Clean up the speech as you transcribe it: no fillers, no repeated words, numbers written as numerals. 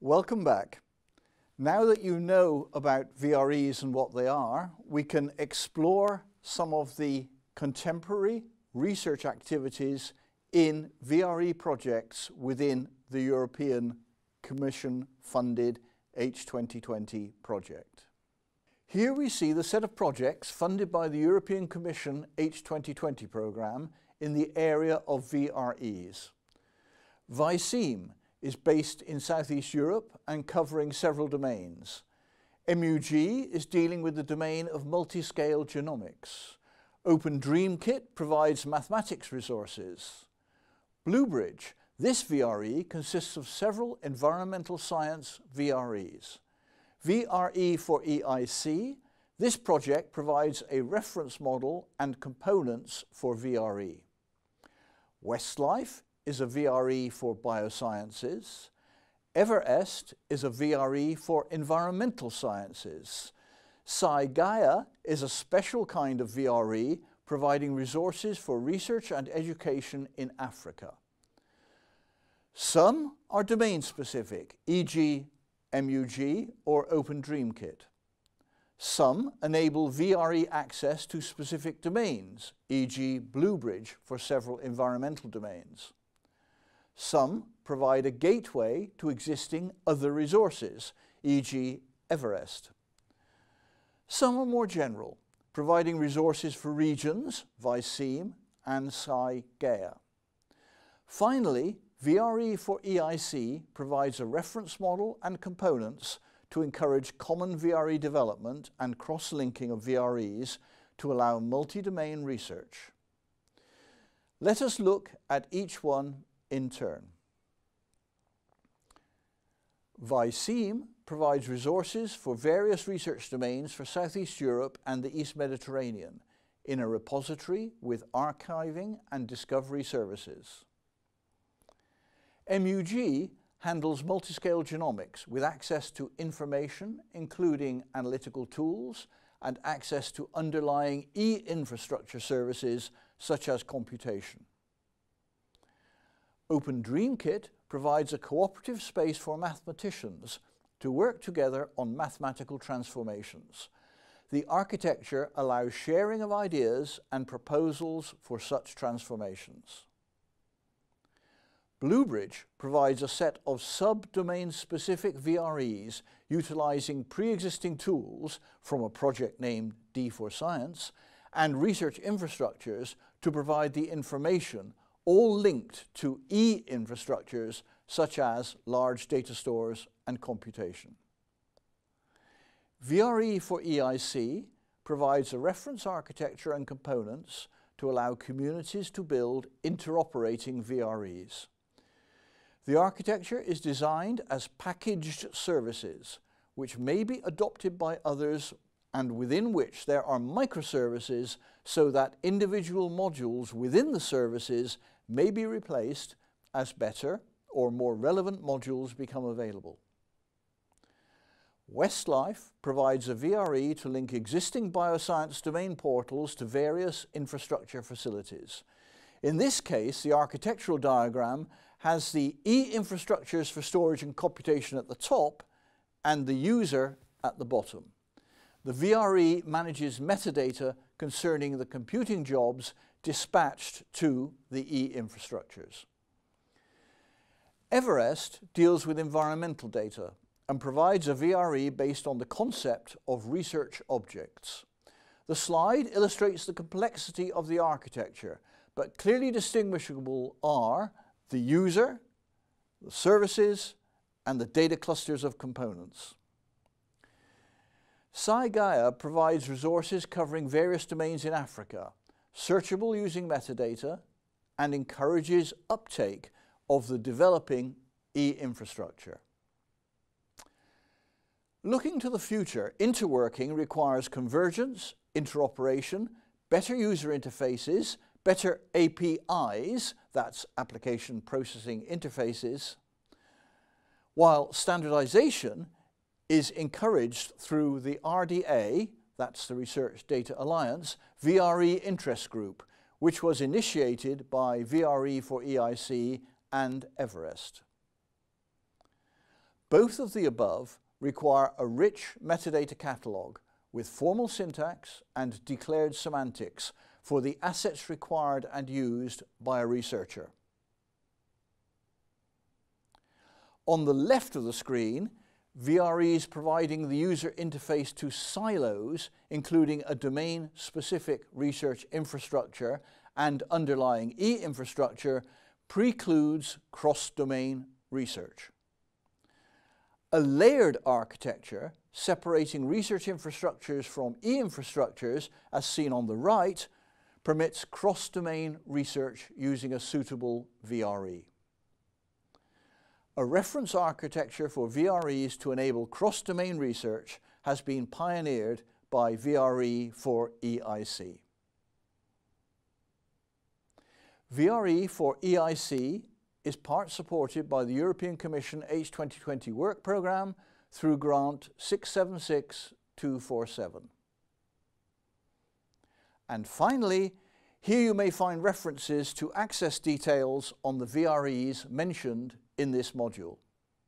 Welcome back. Now that you know about VREs and what they are, we can explore some of the contemporary research activities in VRE projects within the European Commission-funded H2020 project. Here we see the set of projects funded by the European Commission H2020 programme in the area of VREs. VICEEM is based in Southeast Europe and covering several domains. MUG is dealing with the domain of multiscale genomics. Open DreamKit provides mathematics resources. Bluebridge, this VRE consists of several environmental science VREs. VRE for EIC, this project provides a reference model and components for VRE. Westlife is a VRE for biosciences. Everest is a VRE for environmental sciences. SciGaia is a special kind of VRE providing resources for research and education in Africa. Some are domain-specific, e.g. MUG or Open DreamKit. Some enable VRE access to specific domains, e.g. Bluebridge for several environmental domains. Some provide a gateway to existing other resources, e.g. Everest. Some are more general, providing resources for regions, VICEEM and SciGaia. Finally, VRE for EIC provides a reference model and components to encourage common VRE development and cross-linking of VREs to allow multi-domain research. Let us look at each one in turn. VICEEM provides resources for various research domains for Southeast Europe and the East Mediterranean in a repository with archiving and discovery services. MUG handles multiscale genomics with access to information, including analytical tools, and access to underlying e-infrastructure services such as computation. Open DreamKit provides a cooperative space for mathematicians to work together on mathematical transformations. The architecture allows sharing of ideas and proposals for such transformations. Bluebridge provides a set of sub-domain specific VREs utilizing pre-existing tools from a project named D4Science and research infrastructures to provide the information, all linked to e-infrastructures such as large data stores and computation. VRE for EIC provides a reference architecture and components to allow communities to build interoperating VREs. The architecture is designed as packaged services, which may be adopted by others and within which there are microservices so that individual modules within the services may be replaced as better or more relevant modules become available. Westlife provides a VRE to link existing bioscience domain portals to various infrastructure facilities. In this case, the architectural diagram has the e-infrastructures for storage and computation at the top and the user at the bottom. The VRE manages metadata concerning the computing jobs dispatched to the e-infrastructures. Everest deals with environmental data and provides a VRE based on the concept of research objects. The slide illustrates the complexity of the architecture, but clearly distinguishable are the user, the services, and the data clusters of components. SciGaia provides resources covering various domains in Africa, searchable using metadata, and encourages uptake of the developing e-infrastructure. Looking to the future, interworking requires convergence, interoperation, better user interfaces, better APIs, that's application processing interfaces, while standardization is encouraged through the RDA, that's the Research Data Alliance, VRE Interest Group, which was initiated by VRE for EIC and Everest. Both of the above require a rich metadata catalog with formal syntax and declared semantics for the assets required and used by a researcher. On the left of the screen, VREs providing the user interface to silos, including a domain-specific research infrastructure and underlying e-infrastructure, precludes cross-domain research. A layered architecture separating research infrastructures from e-infrastructures, as seen on the right, permits cross-domain research using a suitable VRE. A reference architecture for VREs to enable cross-domain research has been pioneered by VRE for EIC. VRE for EIC is part supported by the European Commission H2020 Work Programme through Grant 676247. And finally, here you may find references to access details on the VREs mentioned in this module.